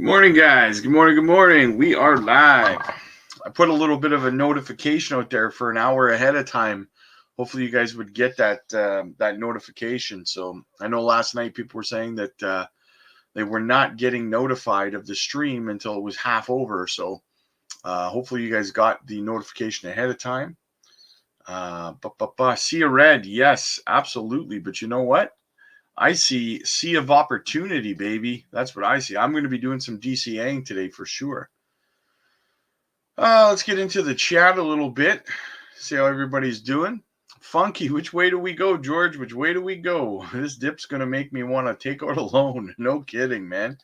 Good morning, guys. Good morning. Good morning. We are live. I put a little bit of a notification out there for an hour ahead of time. Hopefully, you guys would get that notification. So I know last night people were saying that they were not getting notified of the stream until it was half over. So hopefully, you guys got the notification ahead of time. See a red? Yes, absolutely. But you know what? I see sea of opportunity, baby. That's what I see. I'm going to be doing some DCAing today for sure. Let's get into the chat a little bit. See how everybody's doing. Funky, which way do we go, George? Which way do we go? This dip's going to make me want to take out a loan. No kidding, man.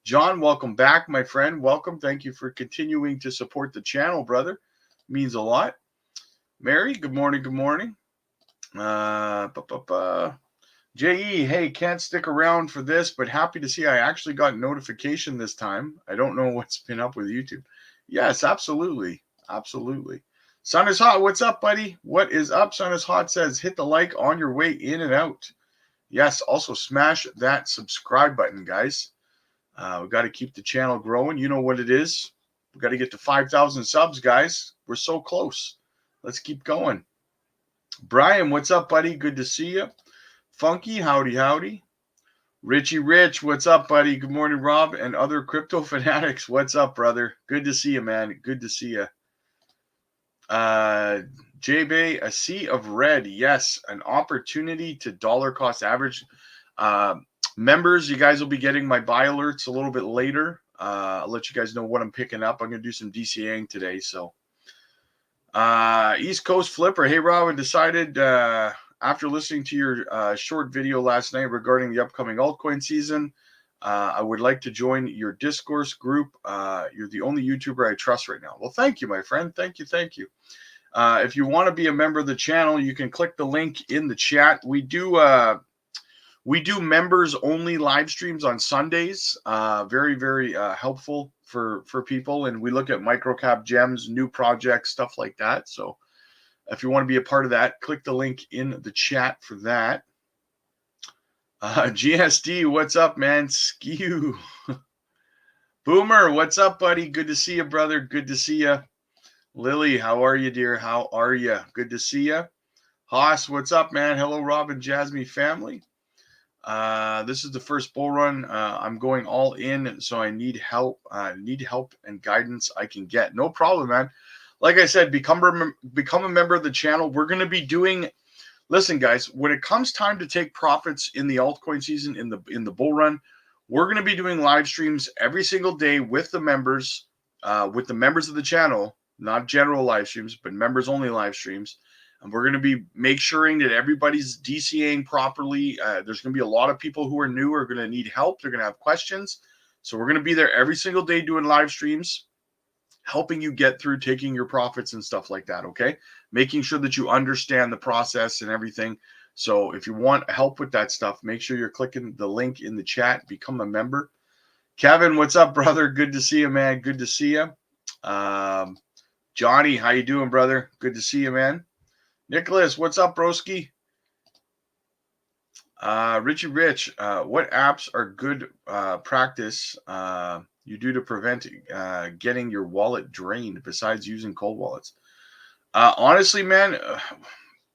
John, welcome back, my friend. Welcome. Thank you for continuing to support the channel, brother. Means a lot. Mary, good morning. Good morning. JE, hey, can't stick around for this, but happy to see I actually got notification this time. I don't know what's been up with YouTube. Yes, absolutely. Absolutely. Sun is hot. What's up, buddy? What is up? Sun is hot says, hit the like on your way in and out. Yes, also smash that subscribe button, guys. We've got to keep the channel growing. You know what it is. We've got to get to 5,000 subs, guys. We're so close. Let's keep going. Brian, what's up, buddy? Good to see you. Funky, howdy, howdy. Richie Rich, what's up, buddy? Good morning, Rob, and other crypto fanatics. What's up, brother? Good to see you, man. Good to see you. J-Bay, a sea of red. Yes, an opportunity to dollar cost average. Members, you guys will be getting my buy alerts a little bit later. I'll let you guys know what I'm picking up. I'm going to do some DCAing today. So, East Coast Flipper. Hey, Rob, I decided... after listening to your short video last night regarding the upcoming altcoin season, I would like to join your discourse group. You're the only YouTuber I trust right now. Well, thank you, my friend. Thank you. Thank you. If you want to be a member of the channel, you can click the link in the chat. We do members only live streams on Sundays. Very, very helpful for people. And we look at microcap gems, new projects, stuff like that. So if you want to be a part of that, click the link in the chat for that. GSD, what's up, man? Skew. Boomer, what's up, buddy? Good to see you, brother. Good to see you. Lily, how are you, dear? How are you? Good to see you. Haas, what's up, man? Hello, Rob and Jasmy family. This is the first bull run. I'm going all in, so I need help. Need help and guidance I can get. No problem, man. Like I said, become a member of the channel. We're going to be doing. Listen, guys, when it comes time to take profits in the altcoin season, in the bull run, we're going to be doing live streams every single day with the members of the channel, not general live streams, but members only live streams. And we're going to be make sure that everybody's DCAing properly. There's going to be a lot of people who are new are going to need help. They're going to have questions. So we're going to be there every single day doing live streams, helping you get through taking your profits and stuff like that, okay? Making sure that you understand the process and everything. So if you want help with that stuff, make sure you're clicking the link in the chat. Become a member. Kevin, what's up, brother? Good to see you, man. Good to see you. Johnny, how you doing, brother? Good to see you, man. Nicholas, what's up, broski? Richie Rich, what apps are good practice you do to prevent getting your wallet drained besides using cold wallets? Honestly, man,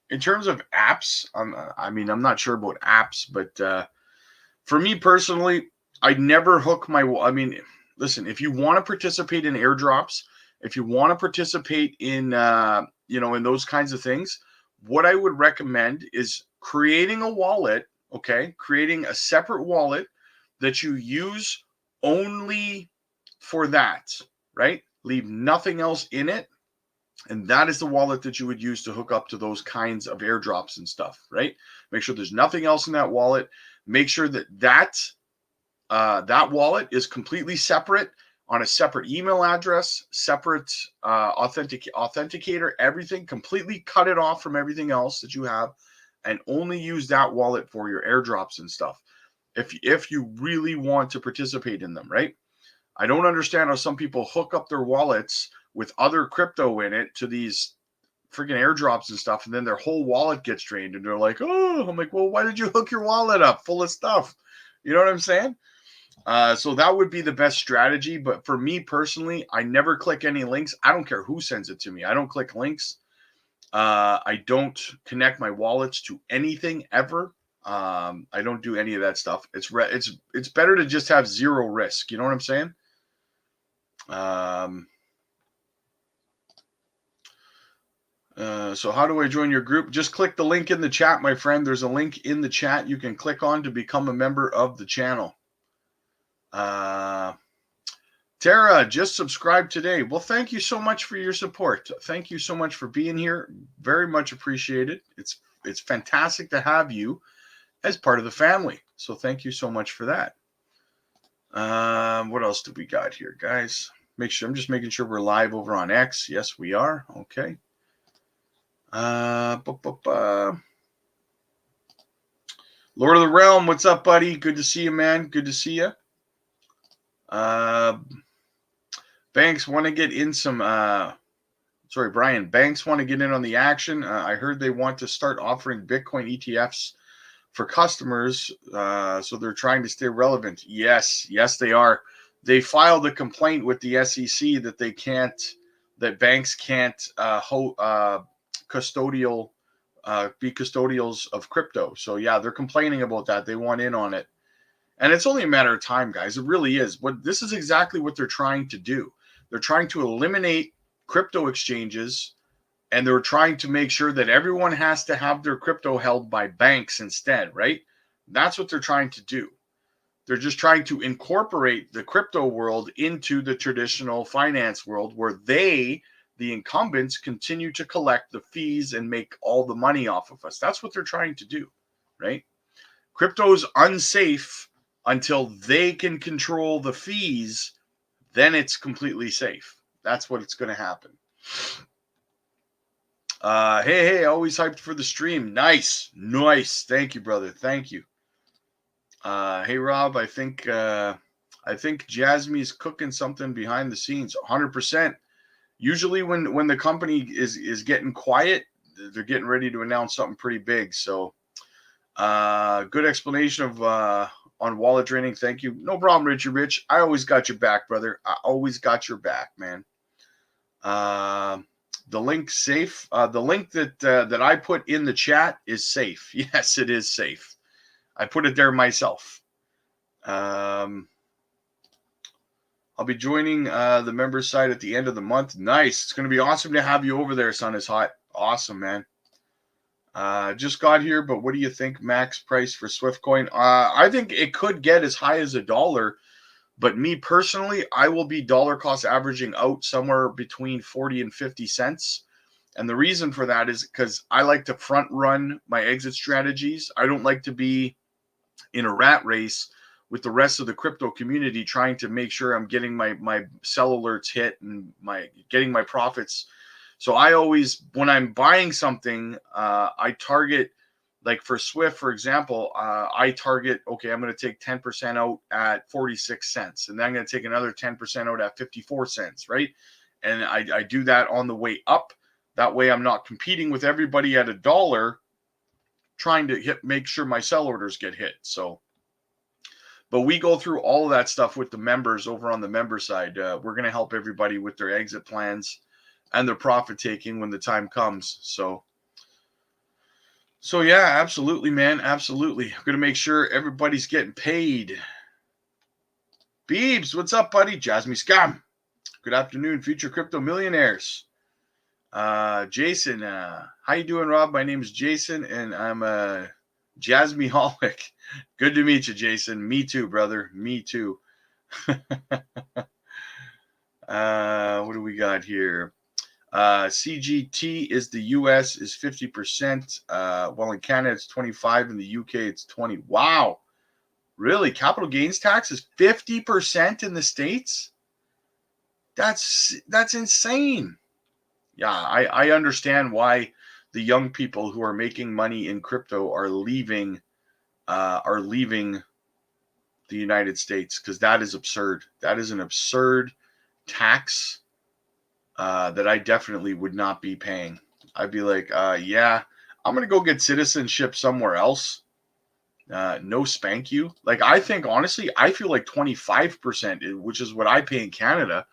in terms of apps, I'm not sure about apps, but for me personally, I never hook my. Listen, if you want to participate in airdrops, if you want to participate in in those kinds of things, what I would recommend is creating a wallet. Okay, creating a separate wallet that you use only for that, right? Leave nothing else in it. And that is the wallet that you would use to hook up to those kinds of airdrops and stuff, right? Make sure there's nothing else in that wallet. Make sure that wallet is completely separate on a separate email address, separate authenticator, everything. Completely cut it off from everything else that you have and only use that wallet for your airdrops and stuff. If you really want to participate in them, right? I don't understand how some people hook up their wallets with other crypto in it to these freaking airdrops and stuff, and then their whole wallet gets drained, and they're like, oh, I'm like, well, why did you hook your wallet up full of stuff? You know what I'm saying? So that would be the best strategy. But for me personally, I never click any links. I don't care who sends it to me. I don't click links. I don't connect my wallets to anything ever. I don't do any of that stuff. It's better to just have zero risk. You know what I'm saying? So how do I join your group? Just click the link in the chat, my friend. There's a link in the chat you can click on to become a member of the channel. Tara, just subscribe today. Well, thank you so much for your support. Thank you so much for being here. Very much appreciated. It's fantastic to have you as part of the family. So thank you so much for that. What else do we got here, guys? I'm just making sure we're live over on X. Yes, we are. Okay. Lord of the Realm, what's up, buddy? Good to see you, man. Good to see you. Banks want to get in some. Brian. Banks want to get in on the action. I heard they want to start offering Bitcoin ETFs for customers, so they're trying to stay relevant. Yes, they are. They filed a complaint with the SEC that banks can't be custodials of crypto. So yeah, they're complaining about that. They want in on it, and it's only a matter of time, guys. It really is. This is exactly what they're trying to do. They're trying to eliminate crypto exchanges, and they're trying to make sure that everyone has to have their crypto held by banks instead, right? That's what they're trying to do. They're just trying to incorporate the crypto world into the traditional finance world where the incumbents, continue to collect the fees and make all the money off of us. That's what they're trying to do, right? Crypto's unsafe until they can control the fees. Then it's completely safe. That's what it's going to happen. Hey, always hyped for the stream. Nice. Thank you, brother. Thank you. Hey, Rob, I think Jasmy's cooking something behind the scenes. 100%. Usually when the company is getting quiet, they're getting ready to announce something pretty big. So good explanation of on wallet draining. Thank you. No problem, Richard Rich. I always got your back, brother. I always got your back, man. The link's safe. The link that I put in the chat is safe. Yes, it is safe. I put it there myself. I'll be joining the members side at the end of the month. Nice. It's going to be awesome to have you over there, Sun is Hot. Awesome, man. Just got here, but what do you think max price for Swift coin? I think it could get as high as $1, but me personally, I will be dollar cost averaging out somewhere between 40 and 50 cents. And the reason for that is because I like to front run my exit strategies. I don't like to be in a rat race with the rest of the crypto community trying to make sure I'm getting my sell alerts hit and getting my profits. So I always, when I'm buying something, I target, like for Swift, for example, I target, okay, I'm going to take 10% out at 46 cents, and then I'm going to take another 10% out at 54 cents, right? And I do that on the way up. That way I'm not competing with everybody at $1 trying to make sure my sell orders get hit. So, but we go through all of that stuff with the members over on the member side. We're going to help everybody with their exit plans and their profit taking when the time comes. So yeah, absolutely, man. Absolutely. I'm going to make sure everybody's getting paid. Beebs, what's up, buddy? Jasmy Scam. Good afternoon, future crypto millionaires. Jason, how you doing, Rob? My name is Jason, and I'm a Jasmy-holic. Good to meet you, Jason. Me too, brother. Me too. What do we got here? CGT is the US is 50%, while in Canada it's 25%, in the UK it's 20%. Wow. Really? Capital gains tax is 50% in the States? That's insane. Yeah, I understand why the young people who are making money in crypto are leaving the United States, because that is absurd. That is an absurd tax that I definitely would not be paying. I'd be like, yeah, I'm going to go get citizenship somewhere else. No spank you. Like, I think, honestly, I feel like 25%, which is what I pay in Canada.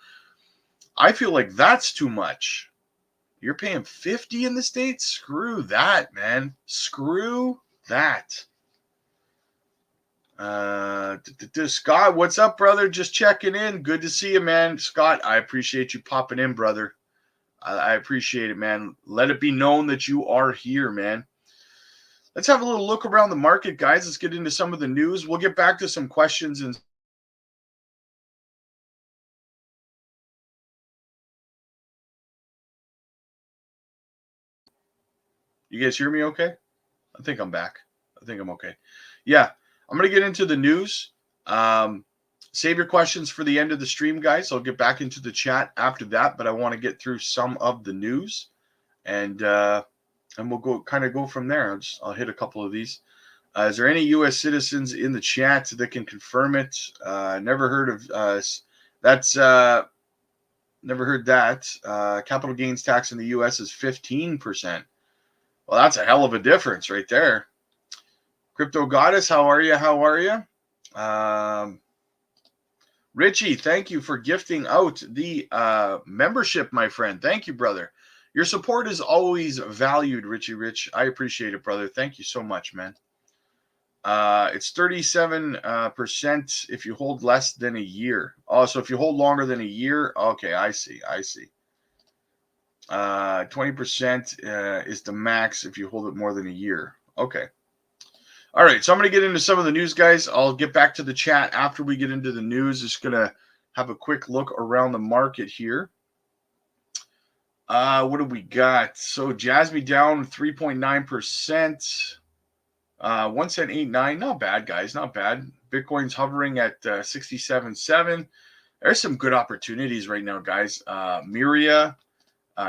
I feel like that's too much. You're paying 50 in the States? Screw that, man. Screw that. Scott, what's up, brother? Just checking in. Good to see you, man. Scott, I appreciate you popping in, brother. I appreciate it, man. Let it be known that you are here, man. Let's have a little look around the market, guys. Let's get into some of the news. We'll get back to some questions and you guys hear me okay? I think I'm back. I think I'm okay. Yeah, I'm going to get into the news. Save your questions for the end of the stream, guys. I'll get back into the chat after that, but I want to get through some of the news, and we'll go from there. I'll hit a couple of these. Is there any U.S. citizens in the chat that can confirm it? Never heard of that's. Never heard that. Capital gains tax in the U.S. is 15%. Well, that's a hell of a difference right there. Crypto Goddess, how are you? How are you? Richie, thank you for gifting out the membership, my friend. Thank you, brother. Your support is always valued, Richie Rich. I appreciate it, brother. Thank you so much, man. It's 37% if you hold less than a year. Oh, so if you hold longer than a year, okay, I see. 20% is the max if you hold it more than a year. Okay. All right, so I'm going to get into some of the news, guys. I'll get back to the chat after we get into the news. Just going to have a quick look around the market here. What do we got? So Jasmy down 3.9%. 1 cent 89. Not bad, guys. Not bad. Bitcoin's hovering at 67.7. There's some good opportunities right now, guys. Miria,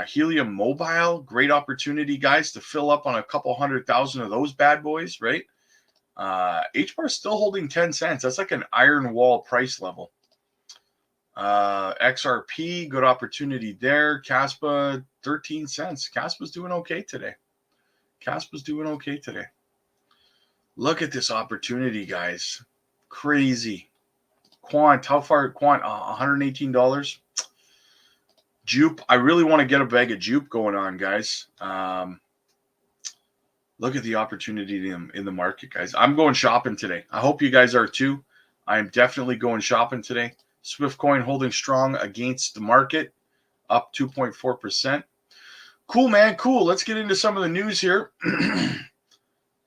Helium Mobile, great opportunity, guys, to fill up on a couple 100,000 of those bad boys, right? HBAR still holding 10 cents. That's like an iron wall price level. XRP, good opportunity there. KASPA, 13 cents. KASPA's doing okay today. Look at this opportunity, guys. Crazy. Quant, how far? Quant, $118. Jupe, I really want to get a bag of Jupe going on, guys. Look at the opportunity in the market, guys. I'm going shopping today. I hope you guys are too. I am definitely going shopping today. Swiftcoin holding strong against the market, up 2.4%. Cool, man. Cool. Let's get into some of the news here.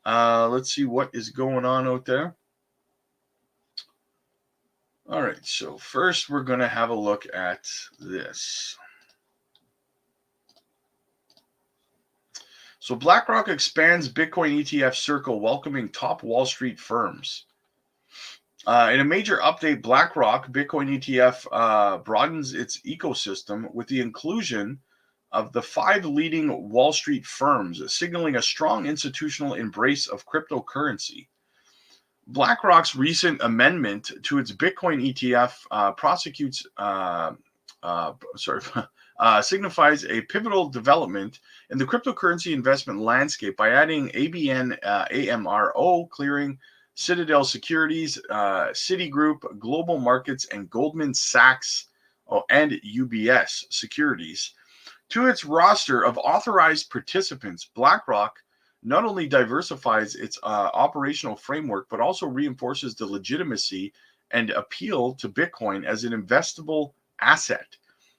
Let's see what is going on out there. All right. So first, we're going to have a look at this. So BlackRock expands Bitcoin ETF circle, welcoming top Wall Street firms. In a major update, BlackRock Bitcoin ETF broadens its ecosystem with the inclusion of the 5 leading Wall Street firms, signaling a strong institutional embrace of cryptocurrency. BlackRock's recent amendment to its Bitcoin ETF signifies a pivotal development in the cryptocurrency investment landscape by adding ABN AMRO clearing, Citadel Securities, Citigroup, Global Markets, and Goldman Sachs and UBS Securities to its roster of authorized participants. BlackRock not only diversifies its operational framework, but also reinforces the legitimacy and appeal to Bitcoin as an investable asset.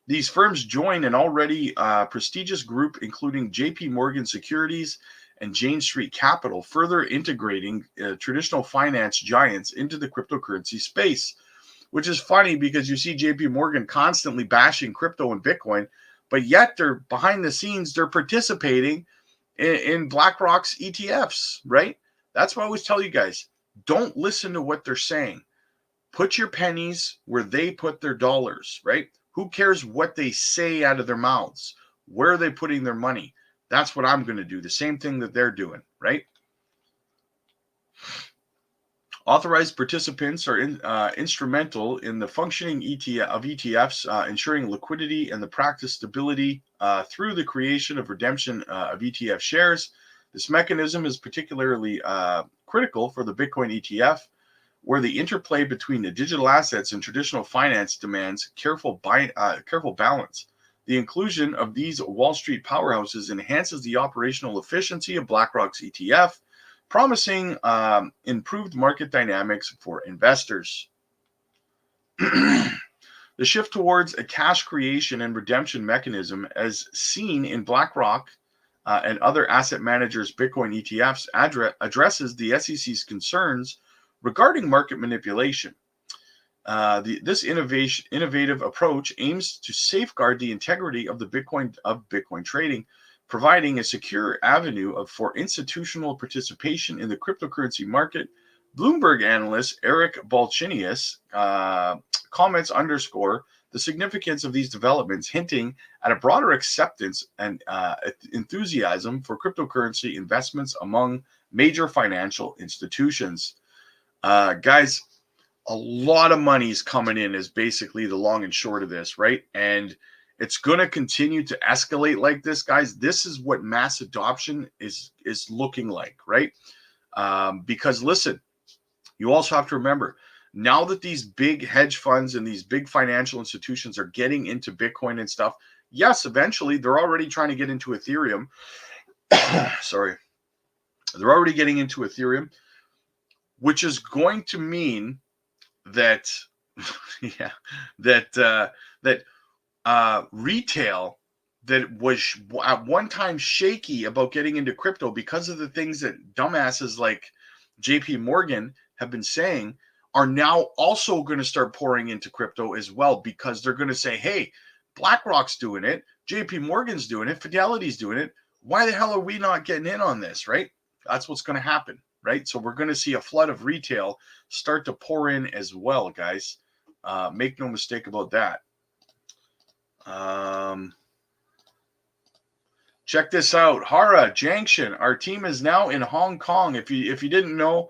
These firms join an already prestigious group, including JP Morgan Securities and Jane Street Capital, further integrating traditional finance giants into the cryptocurrency space, which is funny because you see JP Morgan constantly bashing crypto and Bitcoin, but yet they're behind the scenes, they're participating in BlackRock's ETFs, right? That's why I always tell you guys, don't listen to what they're saying. Put your pennies where they put their dollars, right? Who cares what they say out of their mouths? Where are they putting their money? That's what I'm going to do. The same thing that they're doing, right? Authorized participants are instrumental in the functioning of ETFs, ensuring liquidity and the practice stability through the creation of redemption of ETF shares. This mechanism is particularly critical for the Bitcoin ETF, where the interplay between the digital assets and traditional finance demands careful balance. The inclusion of these Wall Street powerhouses enhances the operational efficiency of BlackRock's ETF, promising improved market dynamics for investors. The shift towards a cash creation and redemption mechanism, as seen in BlackRock and other asset managers' Bitcoin ETFs, addresses the SEC's concerns regarding market manipulation. This innovative approach aims to safeguard the integrity of Bitcoin trading, providing a secure avenue for institutional participation in the cryptocurrency market. Bloomberg analyst Eric Balchinius comments underscore the significance of these developments, hinting at a broader acceptance and enthusiasm for cryptocurrency investments among major financial institutions. Guys, a lot of money is coming in is basically the long and short of this, right? And it's going to continue to escalate like this, guys. This is what mass adoption is looking like, right? Because listen, you also have to remember, now that these big hedge funds and these big financial institutions are getting into Bitcoin and stuff, yes, eventually they're already trying to get into Ethereum. Sorry. They're already getting into Ethereum, which is going to mean that, retail that was at one time shaky about getting into crypto because of the things that dumbasses like JP Morgan have been saying, are now also going to start pouring into crypto as well, because they're going to say, hey, BlackRock's doing it, JP Morgan's doing it, Fidelity's doing it. Why the hell are we not getting in on this, right? That's what's going to happen, right? So we're going to see a flood of retail start to pour in as well, guys. Make no mistake about that. Check this out. Hara, Junction. Our team is now in Hong Kong. If you didn't know,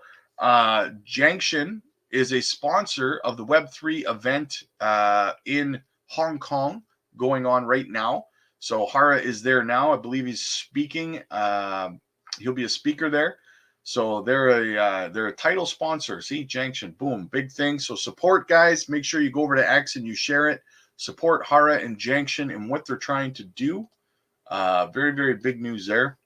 Junction is a sponsor of the Web3 event in Hong Kong going on right now. So Hara is there now. I believe he's speaking. He'll be a speaker there. So they're a title sponsor. See, Junction, boom, big thing. So support, guys. Make sure you go over to X and you share it. Support Hara and Junction and what they're trying to do. Very, very big news there.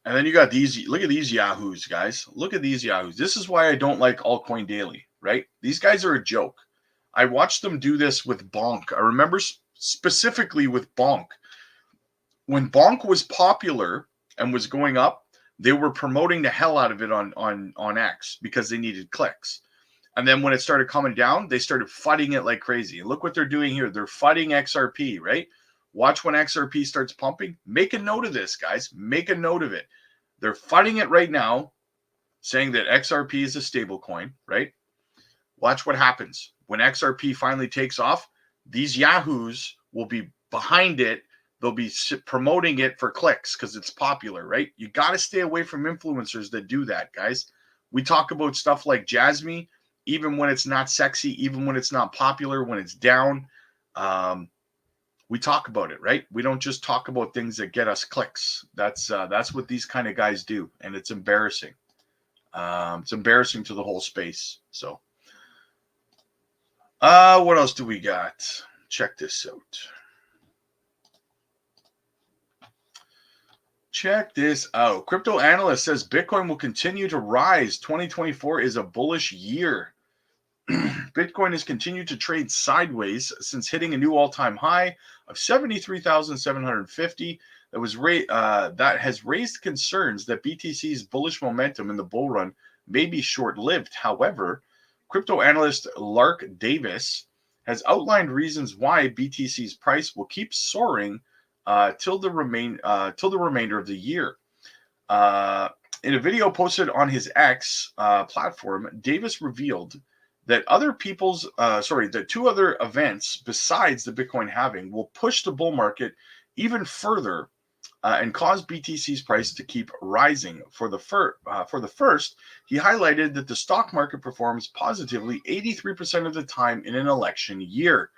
And then you got these. Look at these yahoos, guys. Look at these yahoos. This is why I don't like Altcoin Daily, right? These guys are a joke. I watched them do this with Bonk. I remember specifically with Bonk. When Bonk was popular and was going up, they were promoting the hell out of it on X because they needed clicks. And then when it started coming down, they started fighting it like crazy. And look what they're doing here. They're fighting XRP, right? Watch when XRP starts pumping. Make a note of this, guys. Make a note of it. They're fighting it right now, saying that XRP is a stable coin, right? Watch what happens. When XRP finally takes off, these yahoos will be behind it. They'll be promoting it for clicks because it's popular, right? You got to stay away from influencers that do that, guys. We talk about stuff like Jasmy, even when it's not sexy, even when it's not popular, when it's down. We talk about it, right? We don't just talk about things that get us clicks. That's what these kind of guys do, and it's embarrassing. It's embarrassing to the whole space. So, what else do we got? Check this out. Check this out. Crypto analyst says Bitcoin will continue to rise. 2024 is a bullish year. Bitcoin has continued to trade sideways since hitting a new all-time high of 73,750. That has raised concerns that BTC's bullish momentum in the bull run may be short-lived. However, crypto analyst Lark Davis has outlined reasons why BTC's price will keep soaring till the remainder of the year. In a video posted on his X platform, Davis revealed that that two other events besides the Bitcoin halving will push the bull market even further and cause BTC's price to keep rising. For the first, he highlighted that the stock market performs positively 83% of the time in an election year.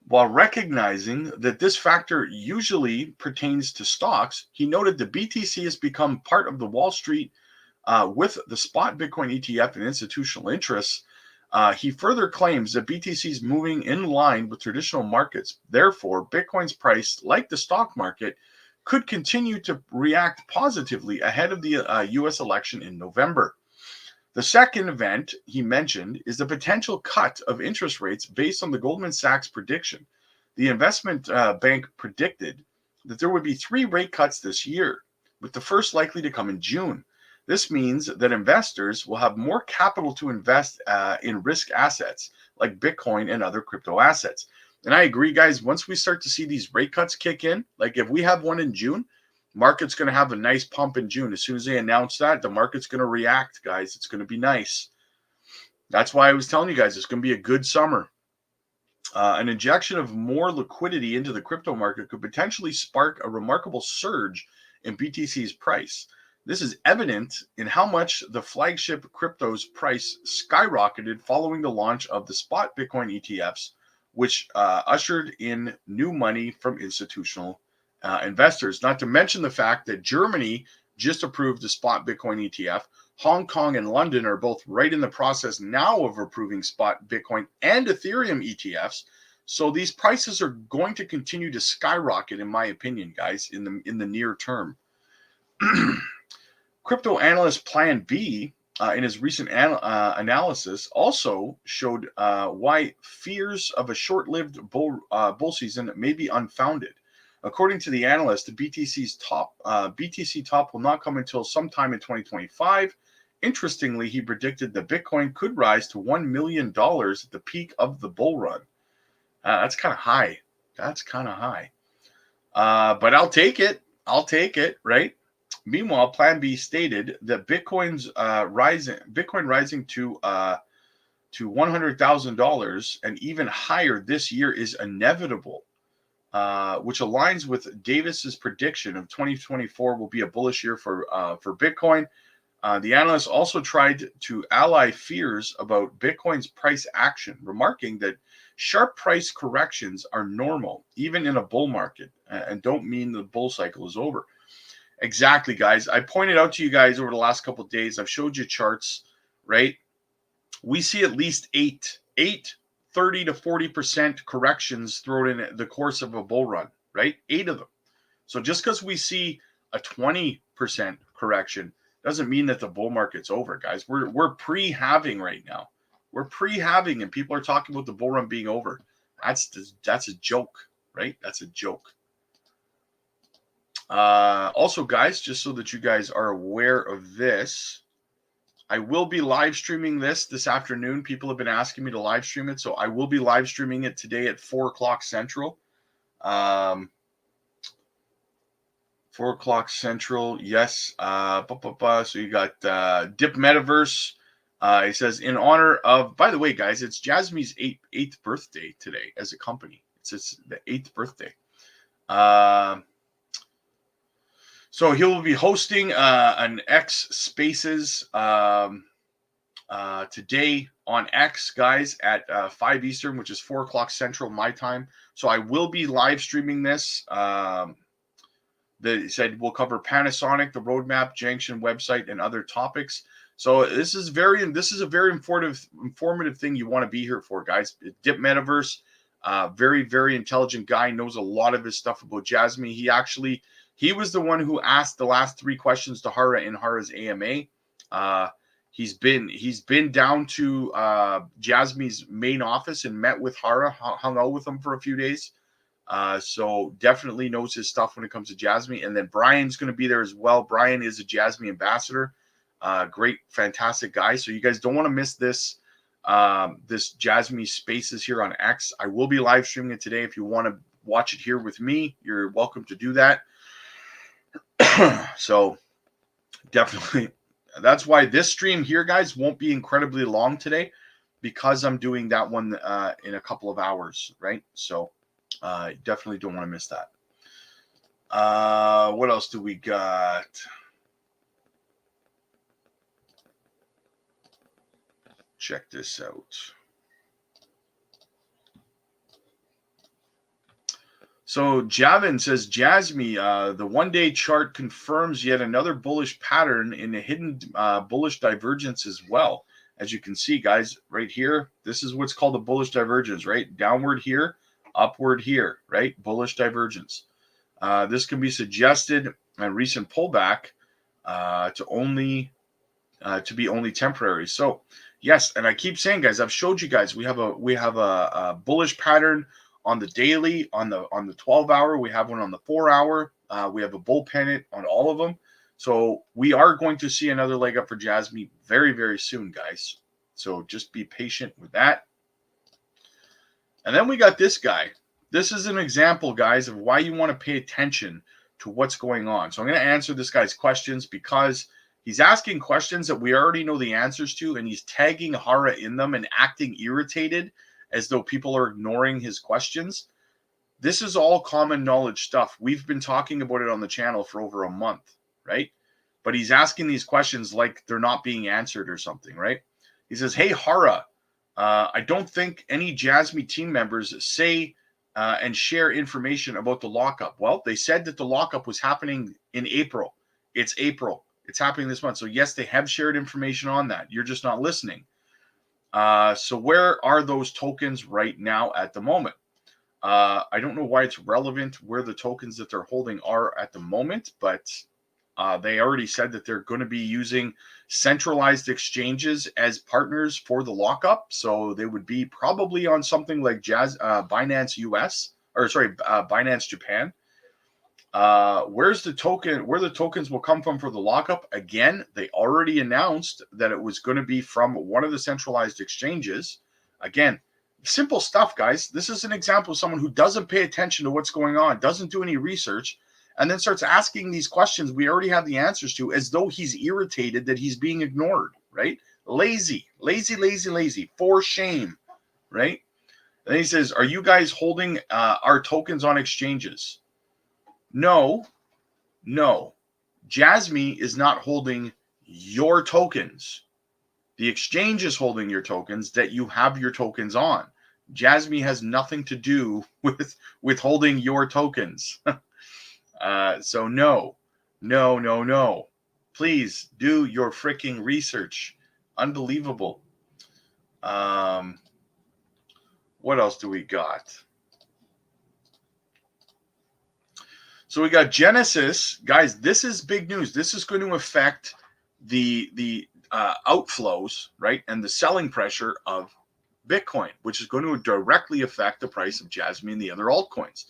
While recognizing that this factor usually pertains to stocks, he noted the BTC has become part of the Wall Street with the spot Bitcoin ETF and institutional interests. He further claims that BTC is moving in line with traditional markets. Therefore, Bitcoin's price, like the stock market, could continue to react positively ahead of the U.S. election in November. The second event he mentioned is the potential cut of interest rates based on the Goldman Sachs prediction. The investment bank predicted that there would be 3 rate cuts this year, with the first likely to come in June. This means that investors will have more capital to invest in risk assets like Bitcoin and other crypto assets. And I agree, guys, once we start to see these rate cuts kick in, like if we have one in June, market's going to have a nice pump in June. As soon as they announce that, the market's going to react, guys. It's going to be nice. That's why I was telling you guys it's going to be a good summer. An injection of more liquidity into the crypto market could potentially spark a remarkable surge in BTC's price. This is evident in how much the flagship crypto's price skyrocketed following the launch of the spot Bitcoin ETFs, which ushered in new money from institutional investors. Not to mention the fact that Germany just approved the spot Bitcoin ETF. Hong Kong and London are both right in the process now of approving spot Bitcoin and Ethereum ETFs. So these prices are going to continue to skyrocket, in my opinion, guys, in the near term. Crypto analyst Plan B, in his recent analysis, also showed why fears of a short-lived bull season may be unfounded. According to the analyst, the BTC top will not come until sometime in 2025. Interestingly, he predicted that Bitcoin could rise to $1 million at the peak of the bull run. That's kind of high. That's kind of high. But I'll take it. I'll take it, right? Meanwhile, Plan B stated that Bitcoin rising to $100,000 and even higher this year is inevitable. Which aligns with Davis's prediction of 2024 will be a bullish year for Bitcoin. The analyst also tried to ally fears about Bitcoin's price action, remarking that sharp price corrections are normal, even in a bull market, and don't mean the bull cycle is over. Exactly, guys. I pointed out to you guys over the last couple of days, I've showed you charts, right? We see at least eight 30 to 40% corrections thrown in the course of a bull run, right? 8 of them. So just because we see a 20% correction doesn't mean that the bull market's over, guys. We're pre-halving right now. We're pre-halving, and people are talking about the bull run being over. That's a joke, right? That's a joke. Also, guys, just so that you guys are aware of this, I will be live streaming this afternoon. People have been asking me to live stream it, so I will be live streaming it today at 4 o'clock Central. 4 o'clock Central, yes. So you got Dip Metaverse. It says, in honor of, by the way, guys, it's Jasmy's eighth birthday today as a company. It's the 8th birthday. So he will be hosting an X Spaces today on X, guys, at 5 Eastern, which is 4 o'clock Central my time. So I will be live streaming this. They said we'll cover Panasonic, the roadmap, Junction website, and other topics. So this is a very informative thing you want to be here for, guys. Dip Metaverse, very, very intelligent guy, knows a lot of his stuff about Jasmy. He was the one who asked the last 3 questions to Hara in Hara's AMA. He's been down to Jasmy's main office and met with Hara, hung out with him for a few days. So definitely knows his stuff when it comes to Jasmy. And then Brian's going to be there as well. Brian is a Jasmy ambassador. Great, fantastic guy. So you guys don't want to miss this Jasmy Spaces here on X. I will be live streaming it today. If you want to watch it here with me, you're welcome to do that. So definitely, that's why this stream here, guys, won't be incredibly long today, because I'm doing that one in a couple of hours, right? So definitely don't want to miss that. What else do we got? Check this out. So Javin says, Jasmy, the one-day chart confirms yet another bullish pattern in a hidden bullish divergence as well. As you can see, guys, right here, this is what's called a bullish divergence, right? Downward here, upward here, right? Bullish divergence. This can be suggested in recent pullback to be only temporary. So yes, and I keep saying, guys, I've showed you guys we have a bullish pattern on the daily, on the 12-hour. We have one on the 4-hour. We have a bull pennant on all of them. So we are going to see another leg up for Jasmy very, very soon, guys. So just be patient with that. And then we got this guy. This is an example, guys, of why you want to pay attention to what's going on. So I'm going to answer this guy's questions because he's asking questions that we already know the answers to, and he's tagging Hara in them and acting irritated as though people are ignoring his questions. This is all common knowledge stuff. We've been talking about it on the channel for over a month, right? But he's asking these questions like they're not being answered or something, right? He says, hey, Hara, I don't think any Jasmy team members say and share information about the lockup. Well, they said that the lockup was happening in April. It's April. It's happening this month. So yes, they have shared information on that. You're just not listening. So where are those tokens right now at the moment? I don't know why it's relevant where the tokens that they're holding are at the moment, but they already said that they're going to be using centralized exchanges as partners for the lockup. So they would be probably on something like Binance US, or sorry, Binance Japan. Where the tokens will come from for the lockup? Again, they already announced that it was going to be from one of the centralized exchanges. Again, simple stuff, guys. This is an example of someone who doesn't pay attention to what's going on, doesn't do any research, and then starts asking these questions we already have the answers to as though he's irritated that he's being ignored, right? Lazy, for shame, right? And then he says, are you guys holding our tokens on exchanges? No. Jasmy is not holding your tokens. The exchange is holding your tokens that you have your tokens on. Jasmy has nothing to do with holding your tokens. So no. Please do your freaking research. Unbelievable. What else do we got? So we got Genesis, guys. This is big news. This is going to affect the outflows, right, and the selling pressure of Bitcoin, which is going to directly affect the price of Jasmy and the other altcoins.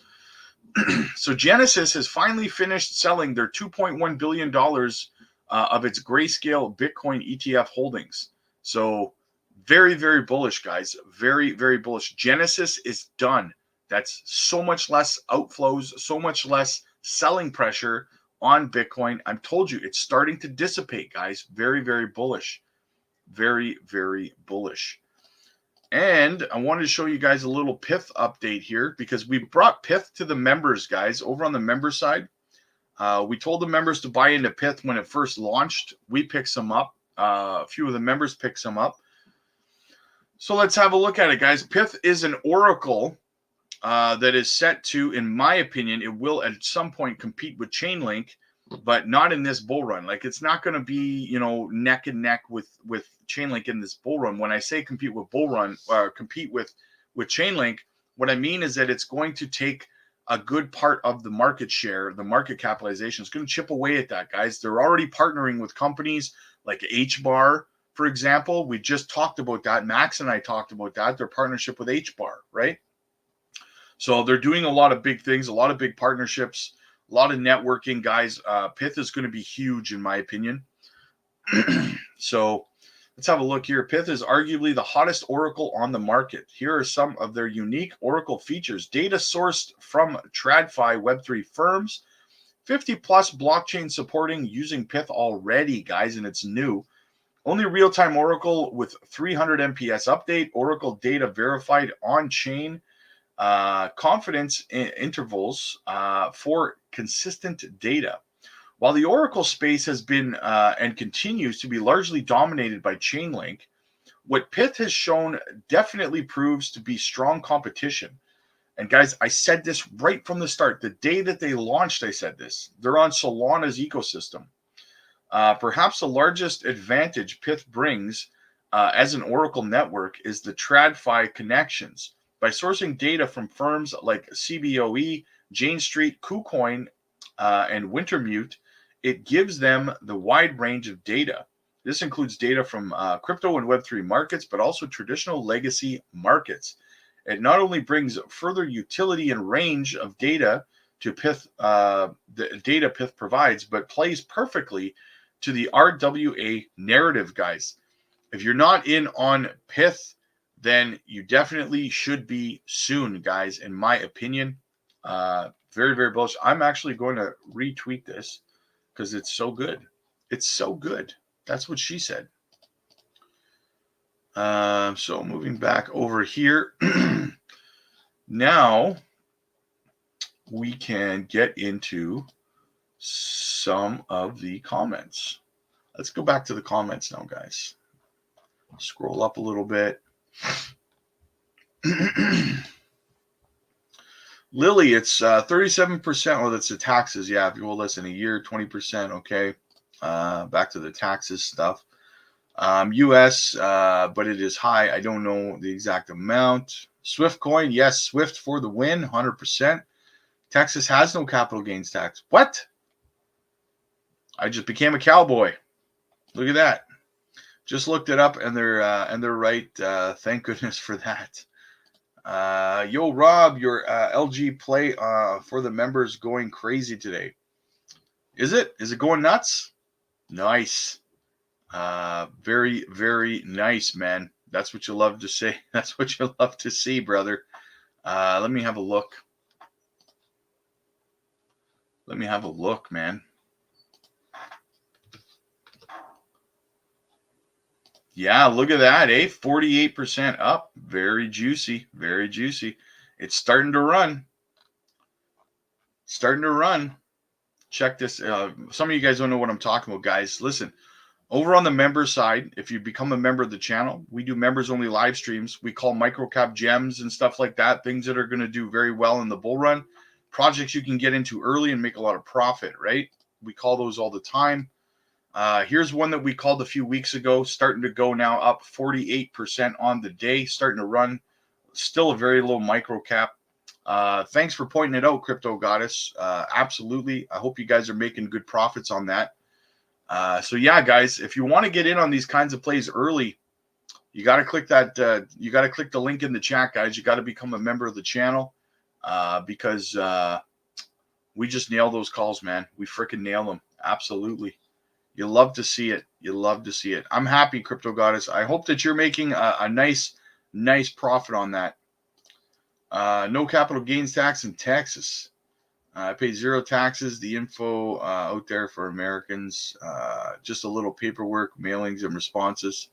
So Genesis has finally finished selling their $2.1 billion of its grayscale Bitcoin ETF holdings. So very, very bullish, guys. Very, very bullish. Genesis is done. That's so much less outflows, so much less selling pressure on Bitcoin. I've told you, it's starting to dissipate, guys. Very, very bullish. Very, very bullish. And I wanted to show you guys a little Pyth update here because we brought Pyth to the members, guys, over on the member side. We told the members to buy into Pyth when it first launched. We picked some up. A few of the members picked some up. So let's have a look at it, guys. Pyth is an oracle that is set to, in my opinion, it will at some point compete with Chainlink, but not in this bull run. Like, it's not going to be, neck and neck with Chainlink in this bull run. When I say compete with compete with Chainlink, what I mean is that it's going to take a good part of the market share, the market capitalization. It's going to chip away at that, guys. They're already partnering with companies like HBAR, for example. We just talked about that. Max and I talked about that. Their partnership with HBAR, right? So they're doing a lot of big things, a lot of big partnerships, a lot of networking, guys. Pyth is going to be huge, in my opinion. So let's have a look here. Pyth is arguably the hottest oracle on the market. Here are some of their unique oracle features. Data sourced from TradFi Web3 firms. 50-plus blockchain supporting using Pyth already, guys, and it's new. Only real-time oracle with 300 MPS update. Oracle data verified on-chain. Confidence intervals for consistent data. While the Oracle space has been and continues to be largely dominated by Chainlink, what Pyth has shown definitely proves to be strong competition. And guys, I said this right from the start. The day that they launched, I said this. They're on Solana's ecosystem. Perhaps the largest advantage Pyth brings as an Oracle network is the TradFi connections. By sourcing data from firms like CBOE, Jane Street, KuCoin, and Wintermute, it gives them the wide range of data. This includes data from crypto and Web3 markets, but also traditional legacy markets. It not only brings further utility and range of data to Pyth, the data Pyth provides, but plays perfectly to the RWA narrative, guys. If you're not in on Pyth, then you definitely should be soon, guys, in my opinion. Very, very bullish. I'm actually going to retweet this because it's so good. It's so good. That's what she said. So moving back over here. Now we can get into some of the comments. Let's go back to the comments now, guys. Scroll up a little bit. Lily, it's 37%. Oh, that's the taxes. Yeah, if you hold less than a year, 20%. Okay. Back to the taxes stuff. US, but it is high. I don't know the exact amount. Swift coin, yes, Swift for the win, 100%. Texas has no capital gains tax. What? I just became a cowboy. Look at that. Just looked it up, and they're right. Thank goodness for that. Yo, Rob, your LG play for the members going crazy today. Is it? Is it going nuts? Nice. Very, very nice, man. That's what you love to say. That's what you love to see, brother. Let me have a look. Let me have a look, man. Yeah, look at that, eh? 48% up. Very juicy. Very juicy. It's starting to run. Starting to run. Check this. Some of you guys don't know what I'm talking about, guys. Listen, over on the member side, if you become a member of the channel, we do members only live streams. We call microcap gems and stuff like that. Things that are going to do very well in the bull run. Projects you can get into early and make a lot of profit, right? We call those all the time. Here's one that we called a few weeks ago, starting to go now up 48% on the day, starting to run. Still a very low micro cap. Thanks for pointing it out, Crypto Goddess. Absolutely. I hope you guys are making good profits on that. So yeah, guys, if you want to get in on these kinds of plays early, you got to click that. You got to click the link in the chat, guys. You got to become a member of the channel because we just nail those calls, man. We freaking nail them. Absolutely. You love to see it. You love to see it. I'm happy, Crypto Goddess. I hope that you're making a nice profit on that. No capital gains tax in Texas. I pay zero taxes. The info out there for Americans. Just a little paperwork, mailings, and responses.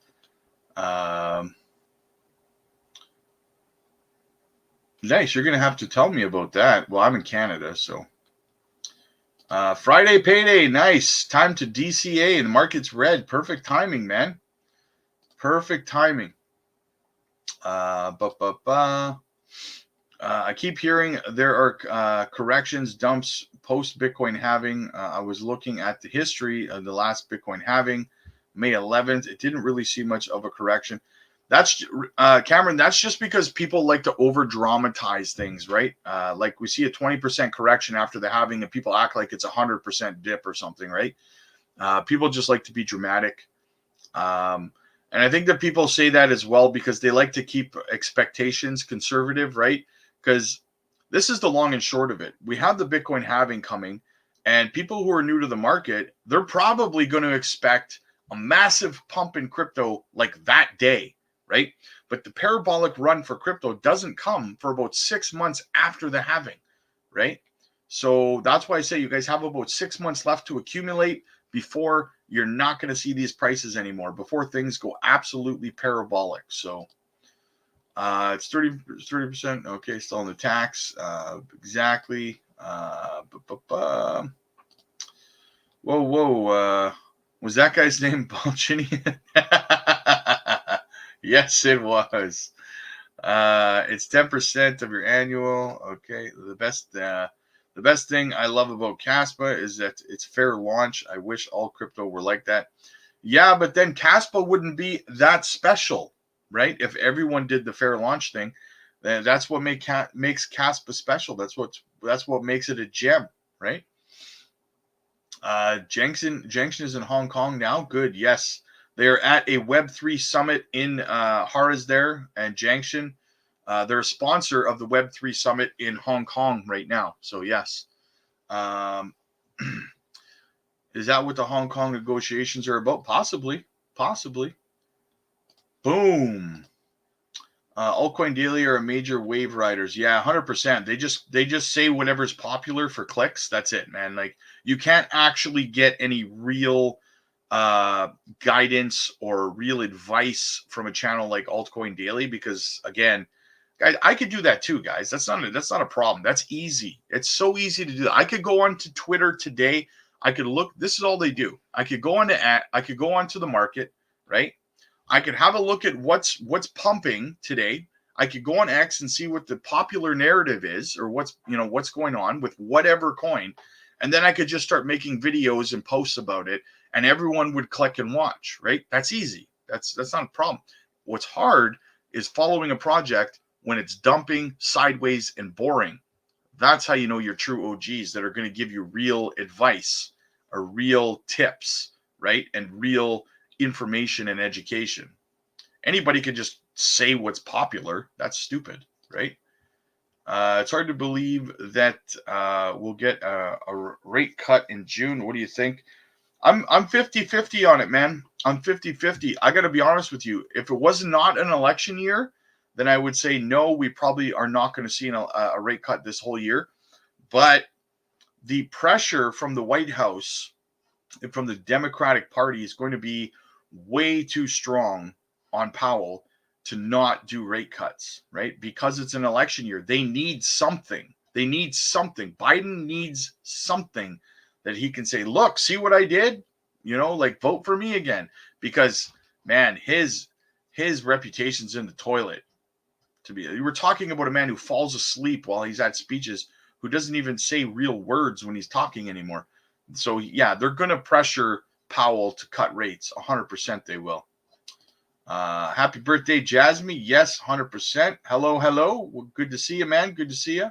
Nice. You're going to have to tell me about that. Well, I'm in Canada, so. Friday payday. Nice. Time to DCA and the market's red. Perfect timing, man. Perfect timing. I keep hearing there are corrections, dumps post Bitcoin halving. I was looking at the history of the last Bitcoin halving, May 11th. It didn't really see much of a correction. That's Cameron. That's just because people like to over dramatize things, right? Like we see a 20% correction after the halving, and people act like it's 100% dip or something, right? People just like to be dramatic. And I think that people say that as well because they like to keep expectations conservative, right? Because this is the long and short of it. We have the Bitcoin halving coming, and people who are new to the market, they're probably going to expect a massive pump in crypto like that day, right? But the parabolic run for crypto doesn't come for about 6 months after the halving, right? So that's why I say you guys have about 6 months left to accumulate before you're not going to see these prices anymore, before things go absolutely parabolic. So it's 30%. Okay, still on the tax. Exactly. Whoa. Was that guy's name Balchini? Yes, it was. It's 10% of your annual. Okay, the best thing I love about KASPA is that it's fair launch. I wish all crypto were like that. Yeah, but then KASPA wouldn't be that special, right? If everyone did the fair launch thing, then that's what makes KASPA special. That's what makes it a gem, right? Junction is in Hong Kong now. Good, yes. They are at a Web3 summit in Haras there, and Junction. They're a sponsor of the Web3 summit in Hong Kong right now. So yes. Is that what the Hong Kong negotiations are about? Possibly. Boom. Altcoin Daily are a major wave riders. Yeah, 100%. They just say whatever's popular for clicks. That's it, man. Like you can't actually get any real guidance or real advice from a channel like Altcoin Daily because again, guys, I could do that too, guys. That's not a problem. That's easy. It's so easy to do. I could go onto Twitter today. I could look. This is all they do. I could go onto the market, right? I could have a look at what's pumping today. I could go on X and see what the popular narrative is or what's going on with whatever coin. And then I could just start making videos and posts about it and everyone would click and watch, right? That's easy. That's not a problem. What's hard is following a project when it's dumping, sideways, and boring. That's how you know you're true OGs that are going to give you real advice or real tips, right? And real information and education. Anybody could just say what's popular. That's stupid, right? It's hard to believe that we'll get a rate cut in June. What do you think? I'm 50-50 on it, man. I'm 50-50. I got to be honest with you. If it was not an election year, then I would say no, we probably are not going to see a rate cut this whole year. But the pressure from the White House and from the Democratic Party is going to be way too strong on Powell to not do rate cuts, right? Because it's an election year. They need something. Biden needs something that he can say, look, see what I did? Like vote for me again. Because, man, his reputation's in the toilet. We're talking about a man who falls asleep while he's at speeches, who doesn't even say real words when he's talking anymore. So, yeah, they're going to pressure Powell to cut rates. 100% they will. Happy birthday, Jasmy. Yes, 100%. Hello. Well, good to see you, man. Good to see you.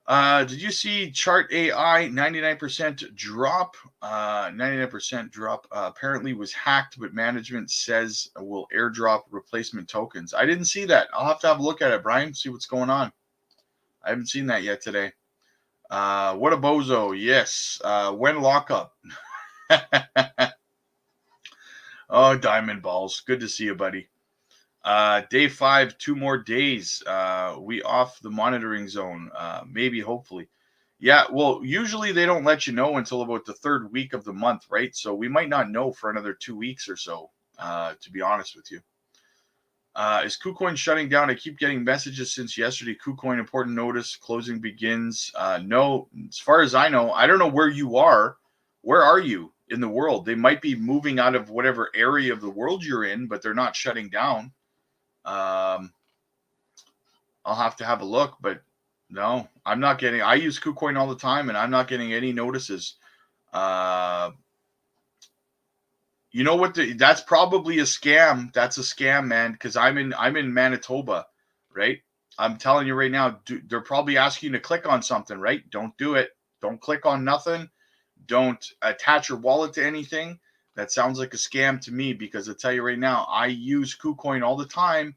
Did you see Chart AI 99% drop? 99% drop apparently was hacked, but management says will airdrop replacement tokens. I didn't see that. I'll have to have a look at it, Brian, see what's going on. I haven't seen that yet today. What a bozo. Yes. When lockup? Oh, diamond balls. Good to see you, buddy. Day 5, 2 more days. We off the monitoring zone. Maybe, hopefully. Yeah, well, usually they don't let you know until about the 3rd week of the month, right? So we might not know for another 2 weeks or so, to be honest with you. Is KuCoin shutting down? I keep getting messages since yesterday. KuCoin important notice. Closing begins. No, as far as I know, I don't know where you are. Where are you in the world? They might be moving out of whatever area of the world you're in, but they're not shutting down. I'll have to have a look, but no, I'm not getting. I use KuCoin all the time, and I'm not getting any notices. You know what? That's probably a scam. That's a scam, man. Because I'm in Manitoba, right? I'm telling you right now, they're probably asking you to click on something, right? Don't do it. Don't click on nothing. Don't attach your wallet to anything. That sounds like a scam to me because I tell you right now, I use KuCoin all the time,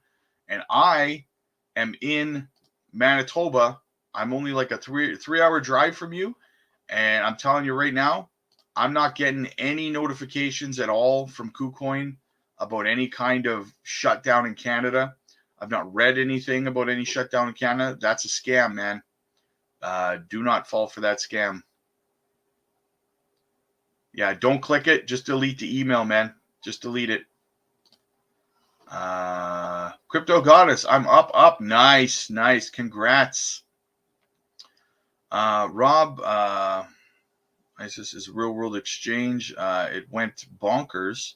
and I am in Manitoba. I'm only like a three-hour drive from you, and I'm telling you right now, I'm not getting any notifications at all from KuCoin about any kind of shutdown in Canada. I've not read anything about any shutdown in Canada. That's a scam, man. Do not fall for that scam. Yeah, don't click it. Just delete the email, man. Just delete it. Crypto Goddess, I'm up. Nice. Congrats. Rob, this is Real World Exchange. It went bonkers.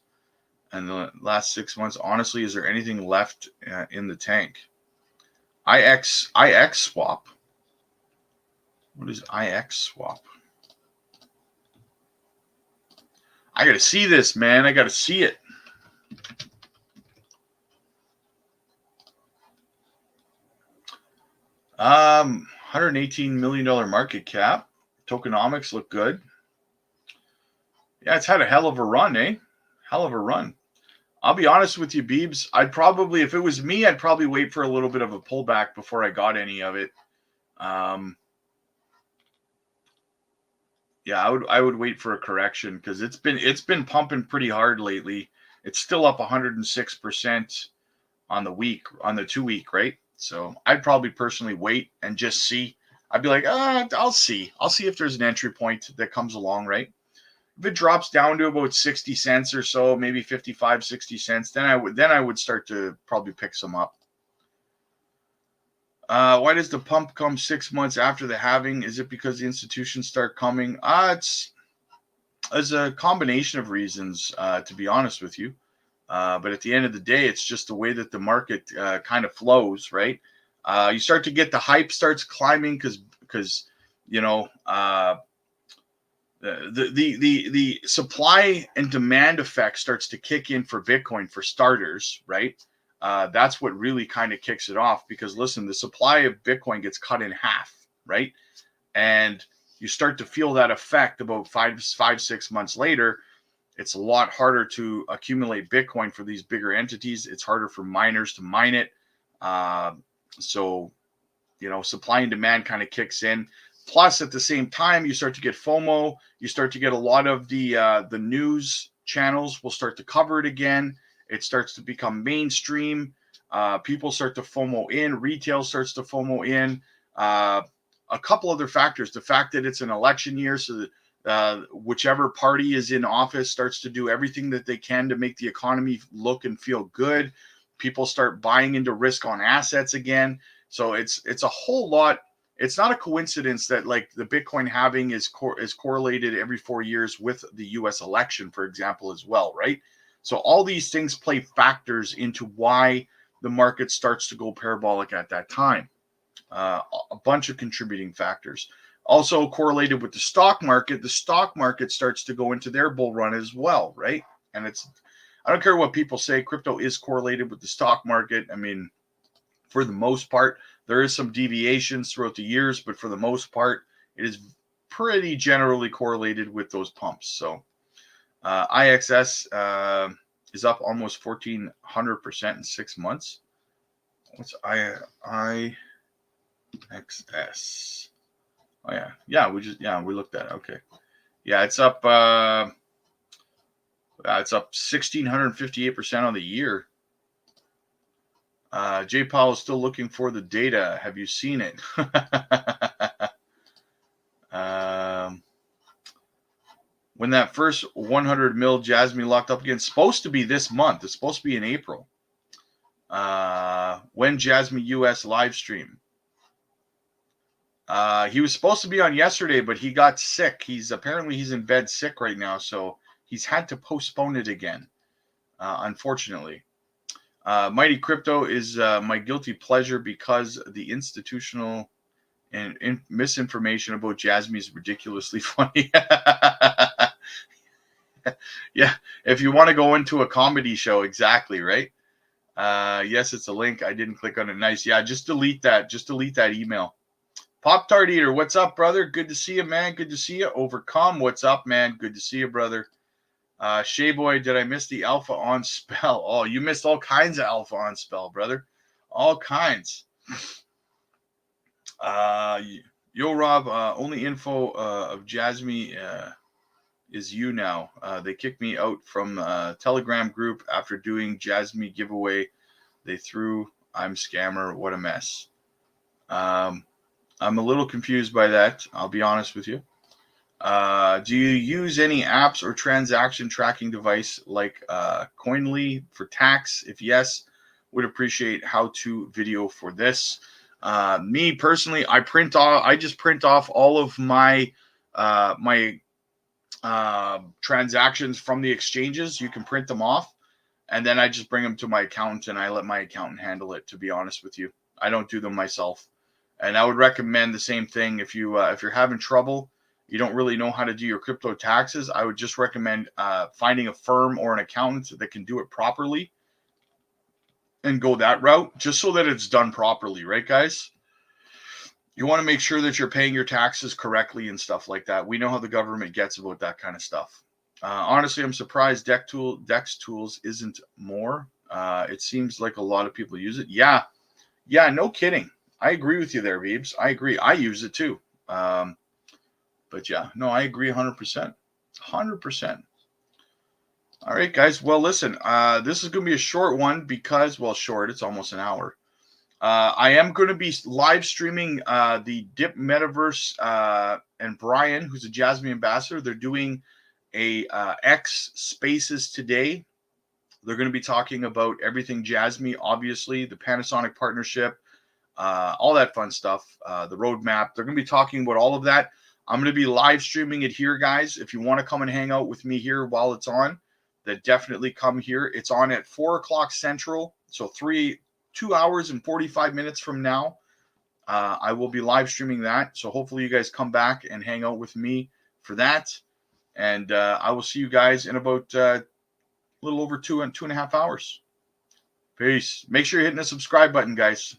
And the last 6 months, honestly, is there anything left in the tank? IX swap. What is IX swap? I got to see this, man. I got to see it. $118 million market cap. Tokenomics look good. Yeah, it's had a hell of a run, eh? Hell of a run. I'll be honest with you, Beebs. I'd probably, if it was me, I'd probably wait for a little bit of a pullback before I got any of it. Yeah, I would wait for a correction because it's been pumping pretty hard lately. It's still up 106% on the week, on the 2 week, right? So I'd probably personally wait and just see. I'd be like, I'll see if there's an entry point that comes along, right? If it drops down to about 60 cents or so, maybe 55, 60 cents, then I would start to probably pick some up. Why does the pump come 6 months after the halving? Is it because the institutions start coming? It's a combination of reasons, to be honest with you. But at the end of the day, it's just the way that the market kind of flows, right? You start to get the hype starts climbing because you know the supply and demand effect starts to kick in for Bitcoin for starters, right? That's what really kind of kicks it off because listen, the supply of Bitcoin gets cut in half, right? And you start to feel that effect about 6 months later. It's a lot harder to accumulate Bitcoin for these bigger entities. It's harder for miners to mine it. So, supply and demand kind of kicks in. Plus, at the same time, you start to get FOMO. You start to get a lot of the news channels will start to cover it again. It starts to become mainstream. People start to FOMO in. Retail starts to FOMO in. A couple other factors. The fact that it's an election year, so that whichever party is in office starts to do everything that they can to make the economy look and feel good. People start buying into risk on assets again. So it's a whole lot. It's not a coincidence that like the Bitcoin halving is correlated every 4 years with the U.S. election, for example, as well, right? So all these things play factors into why the market starts to go parabolic at that time. A bunch of contributing factors. Also correlated with the stock market starts to go into their bull run as well, right? And I don't care what people say, crypto is correlated with the stock market. I mean, for the most part, there is some deviations throughout the years, but for the most part, it is pretty generally correlated with those pumps. So IXS is up almost 1,400% in 6 months. What's IXS? Oh yeah, we looked at it. Okay, yeah, it's up 1,658% on the year. J Powell is still looking for the data. Have you seen it? When that first 100 mil Jasmy locked up again, it's supposed to be this month. It's supposed to be in April. When Jasmy US live stream. He was supposed to be on yesterday, but he got sick. He's in bed sick right now, so he's had to postpone it again, unfortunately. Mighty Crypto is my guilty pleasure because the institutional and misinformation about Jasmy is ridiculously funny. Yeah, if you want to go into a comedy show, exactly, right? Yes, it's a link. I didn't click on it. Nice. Yeah, just delete that. Just delete that email. Pop Tart Eater, what's up, brother? Good to see you, man. Good to see you. Overcome, what's up, man? Good to see you, brother. Shea Boy, did I miss the alpha on spell? Oh, you missed all kinds of alpha on spell, brother. All kinds. Yo, Rob, only info of Jasmy is you now. They kicked me out from Telegram group after doing Jasmy giveaway. They threw, I'm scammer. What a mess. I'm a little confused by that. I'll be honest with you. Do you use any apps or transaction tracking device like Coinly for tax? If yes, would appreciate how-to video for this. Me personally, I just print off all of my transactions from the exchanges. You can print them off. and then I just bring them to my accountant and I let my accountant handle it, to be honest with you. I don't do them myself. And I would recommend the same thing if you're having trouble, you don't really know how to do your crypto taxes. I would just recommend finding a firm or an accountant that can do it properly and go that route, just so that it's done properly, right, guys? You want to make sure that you're paying your taxes correctly and stuff like that. We know how the government gets about that kind of stuff. Honestly, I'm surprised Dex Tools isn't more. It seems like a lot of people use it. Yeah, no kidding. I agree with you there, Beebs. I agree. I use it too. But yeah, no, I agree 100%. 100%. All right, guys. Well, listen, this is going to be a short one because, well, short, it's almost an hour. I am going to be live streaming the Dip Metaverse and Brian, who's a Jasmy ambassador. They're doing a X Spaces today. They're going to be talking about everything Jasmy, obviously, the Panasonic partnership, all that fun stuff, the roadmap. They're going to be talking about all of that. I'm going to be live streaming it here, guys. If you want to come and hang out with me here while it's on, then definitely come here. It's on at 4 o'clock Central, so 2 hours and 45 minutes from now. I will be live streaming that. So hopefully you guys come back and hang out with me for that. And I will see you guys in about a little over 2.5 hours. Peace. Make sure you're hitting the subscribe button, guys.